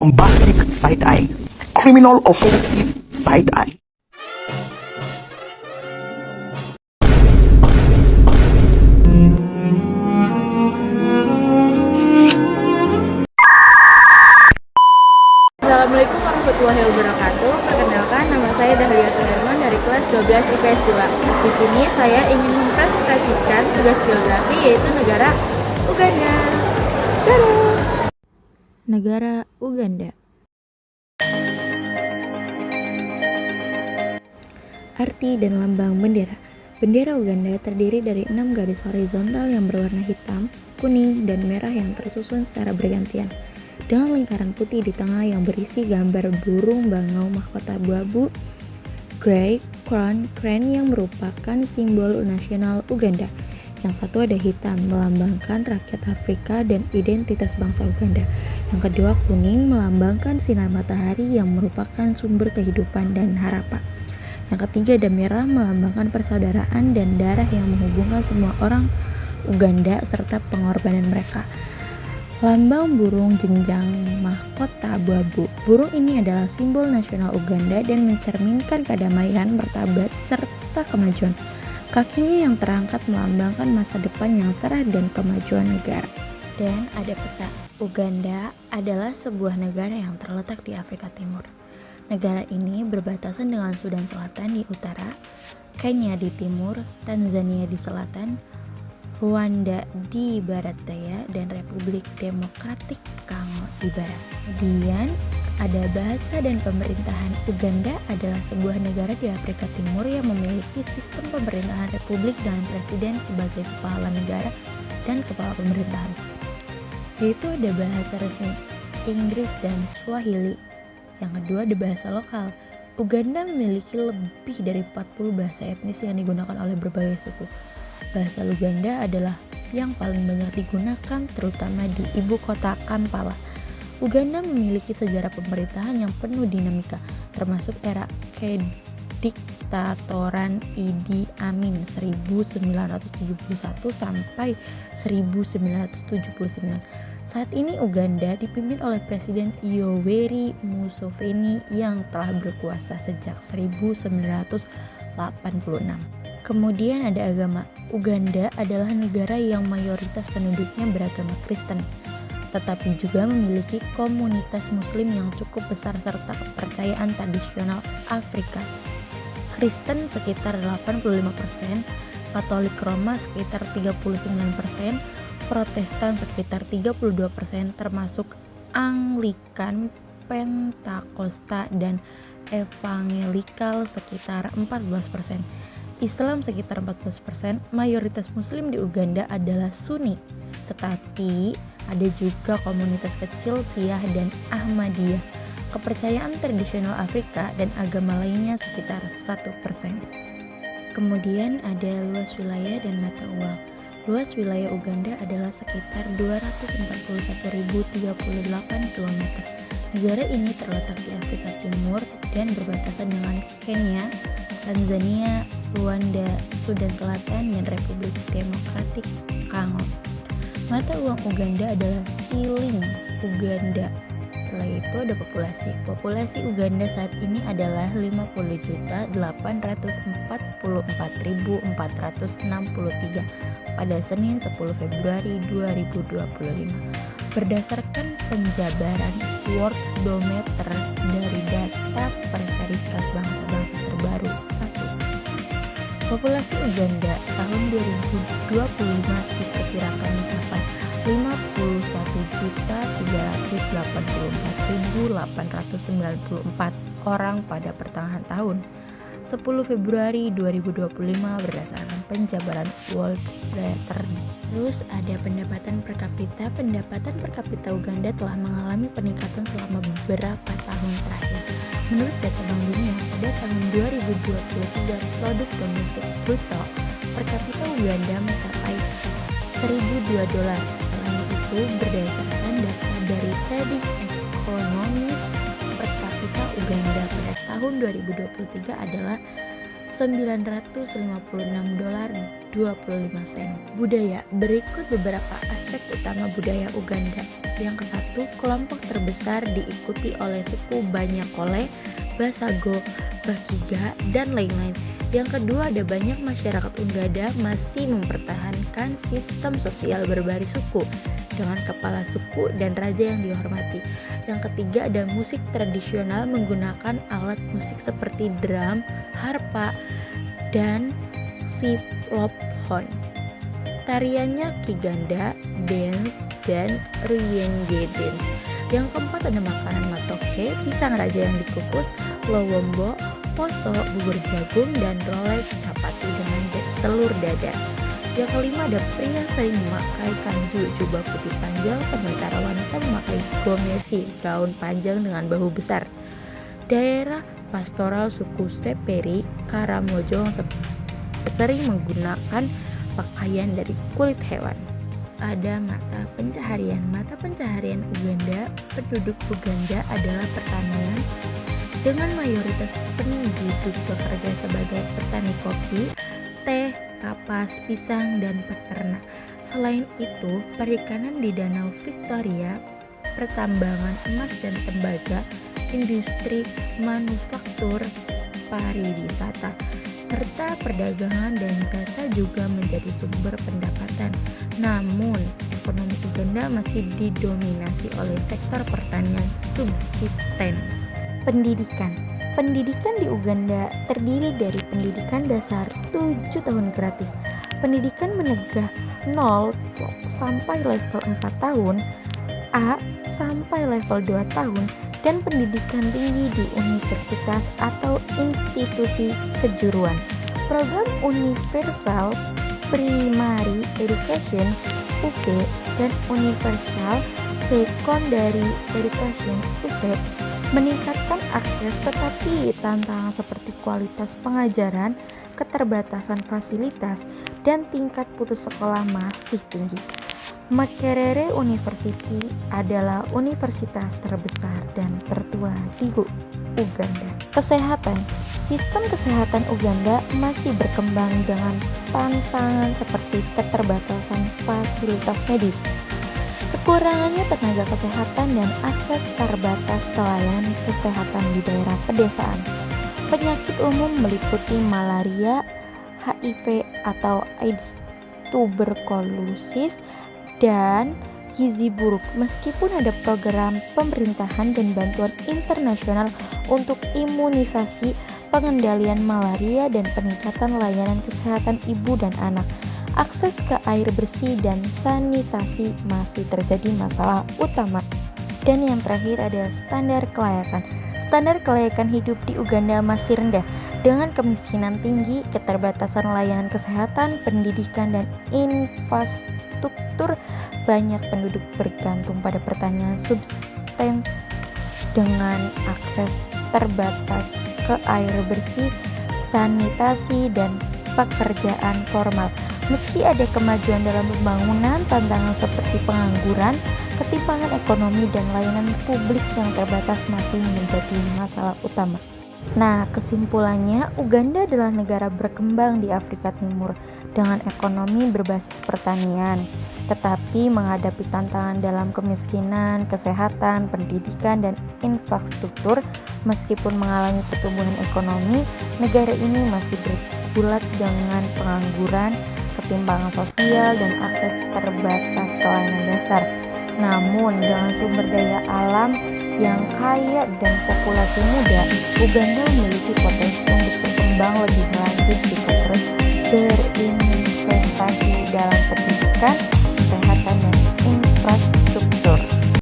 bombastic side-eye, criminal offensive side-eye. Assalamualaikum warahmatullahi wabarakatuh. Perkenalkan, nama saya Dahlia Suherman dari kelas 12 IPS 2. Di sini saya ingin mempresentasikan tugas geografi yaitu negara Uganda. Dadah. Negara Uganda. Arti dan lambang bendera. Bendera Uganda terdiri dari 6 garis horizontal yang berwarna hitam, kuning, dan merah yang tersusun secara bergantian, dengan lingkaran putih di tengah yang berisi gambar burung bangau mahkota abu-abu, grey crane yang merupakan simbol nasional Uganda. Yang satu ada hitam, melambangkan rakyat Afrika dan identitas bangsa Uganda. Yang kedua kuning, melambangkan sinar matahari yang merupakan sumber kehidupan dan harapan. Yang ketiga ada merah, melambangkan persaudaraan dan darah yang menghubungkan semua orang Uganda serta pengorbanan mereka. Lambang burung jenjang mahkota abu-abu. Burung ini adalah simbol nasional Uganda dan mencerminkan kedamaian, martabat, serta kemajuan. Kakinya yang terangkat melambangkan masa depan yang cerah dan kemajuan negara. Dan ada peta. Uganda adalah sebuah negara yang terletak di Afrika Timur. Negara ini berbatasan dengan Sudan Selatan di utara, Kenya di timur, Tanzania di selatan, Rwanda di barat daya, dan Republik Demokratik Kongo di barat. Kemudian ada bahasa dan pemerintahan. Uganda adalah sebuah negara di Afrika Timur yang memiliki sistem pemerintahan republik dengan presiden sebagai kepala negara dan kepala pemerintahan. Yaitu ada bahasa resmi Inggris dan Swahili. Yang kedua ada bahasa lokal. Uganda memiliki lebih dari 40 bahasa etnis yang digunakan oleh berbagai suku. Bahasa Luganda adalah yang paling banyak digunakan terutama di ibu kota Kampala. Uganda memiliki sejarah pemerintahan yang penuh dinamika, termasuk era kediktatoran Idi Amin 1971 sampai 1979. Saat ini Uganda dipimpin oleh Presiden Yoweri Museveni yang telah berkuasa sejak 1986. Kemudian ada agama. Uganda adalah negara yang mayoritas penduduknya beragama Kristen, tetapi juga memiliki komunitas Muslim yang cukup besar serta kepercayaan tradisional Afrika. Kristen sekitar 85%, Katolik Roma sekitar 39%, Protestan sekitar 32%, termasuk Anglikan, Pentakosta, dan Evangelikal sekitar 14%. Islam sekitar 14%. Mayoritas Muslim di Uganda adalah Sunni, tetapi ada juga komunitas kecil Syiah dan Ahmadiyah. Kepercayaan tradisional Afrika dan agama lainnya sekitar 1%. Kemudian ada luas wilayah dan mata uang. Luas wilayah Uganda adalah sekitar 241.038 km. Negara ini terletak di Afrika Timur dan berbatasan dengan Kenya, Tanzania, Rwanda, Sudan Selatan, dan Republik Demokratik Kongo. Mata uang Uganda adalah siling Uganda. Setelah itu ada populasi. Populasi Uganda saat ini adalah 50.844.463 pada Senin 10 Februari 2025. Berdasarkan penjabaran Worldometer dari data Perserikat Bangsa-Bangsa terbaru 1. Populasi Uganda tahun 2025 diperkirakan mencapai 51.384.894 orang pada pertengahan tahun 10 Februari 2025 berdasarkan penjabaran Worldometer. Terus ada pendapatan per kapita. Pendapatan per kapita Uganda telah mengalami peningkatan selama beberapa tahun terakhir. Menurut data Bank Dunia, pada tahun 2023 produk domestik bruto per kapita Uganda mencapai $1.002. Selain itu, berdasarkan data dari Trading Economist, per kapita Uganda pada tahun 2023 adalah $956.25. Budaya. Berikut beberapa aspek utama budaya Uganda. Yang ke-1, kelompok terbesar diikuti oleh suku Banyakole, Basago, Bakiga, dan lain-lain. Yang kedua, ada banyak masyarakat Uganda masih mempertahankan sistem sosial berbaris suku dengan kepala suku dan raja yang dihormati. Yang ketiga, ada musik tradisional menggunakan alat musik seperti drum, harpa, dan xylophone. Tariannya Kiganda dance dan Ruyenge dance. Yang keempat, ada makanan matoke, pisang raja yang dikukus, lowombo, poso, bubur jagung, dan rolek capati dengan telur dadar. Yang kelima, ada pria sering memakai kanzu, jubah putih panjang, sementara wanita memakai gomesi, gaun panjang dengan bahu besar. Daerah pastoral suku Seperi, Karamojo sering menggunakan pakaian dari kulit hewan. Ada mata pencaharian. Mata pencaharian Uganda, penduduk Uganda adalah pertanian dengan mayoritas penduduk bekerja sebagai petani kopi, teh, kapas, pisang, dan peternak. Selain itu, perikanan di Danau Victoria, pertambangan emas dan tembaga, industri manufaktur, pariwisata, serta perdagangan dan jasa juga menjadi sumber pendapatan. Namun, ekonomi Uganda masih didominasi oleh sektor pertanian subsisten. Pendidikan. Pendidikan di Uganda terdiri dari pendidikan dasar 7 tahun gratis, pendidikan menengah 0 sampai level 4 tahun, A sampai level 2 tahun, dan pendidikan tinggi di universitas atau institusi kejuruan. Program Universal Primary Education (UK) dan Universal Secondary Education (USEC) meningkatkan akses, tetapi tantangan seperti kualitas pengajaran, keterbatasan fasilitas, dan tingkat putus sekolah masih tinggi. Makerere University adalah universitas terbesar dan tertua di Uganda. Kesehatan. Sistem kesehatan Uganda masih berkembang dengan tantangan seperti keterbatasan fasilitas medis, kekurangannya tenaga kesehatan, dan akses terbatas ke layanan kesehatan di daerah pedesaan. Penyakit umum meliputi malaria, HIV atau AIDS, tuberkulosis, dan gizi buruk. Meskipun ada program pemerintahan dan bantuan internasional untuk imunisasi, pengendalian malaria, dan peningkatan layanan kesehatan ibu dan anak, akses ke air bersih dan sanitasi masih terjadi masalah utama. Dan yang terakhir ada standar kelayakan. Standar kelayakan hidup di Uganda masih rendah, dengan kemiskinan tinggi, keterbatasan layanan kesehatan, pendidikan, dan infrastruktur. Banyak penduduk bergantung pada pertanian subsistens dengan akses terbatas ke air bersih, sanitasi, dan pekerjaan formal. Meski ada kemajuan dalam pembangunan, tantangan seperti pengangguran, ketimpangan ekonomi, dan layanan publik yang terbatas masih menjadi masalah utama. Nah, kesimpulannya, Uganda adalah negara berkembang di Afrika Timur dengan ekonomi berbasis pertanian, tetapi menghadapi tantangan dalam kemiskinan, kesehatan, pendidikan, dan infrastruktur. Meskipun mengalami pertumbuhan ekonomi, negara ini masih bergulat dengan pengangguran, ketimpangan sosial, dan akses terbatas ke layanan dasar. Namun, dengan sumber daya alam yang kaya dan populasi muda, Uganda memiliki potensi untuk berkembang lebih lanjut jika terus berinvestasi dalam pendidikan,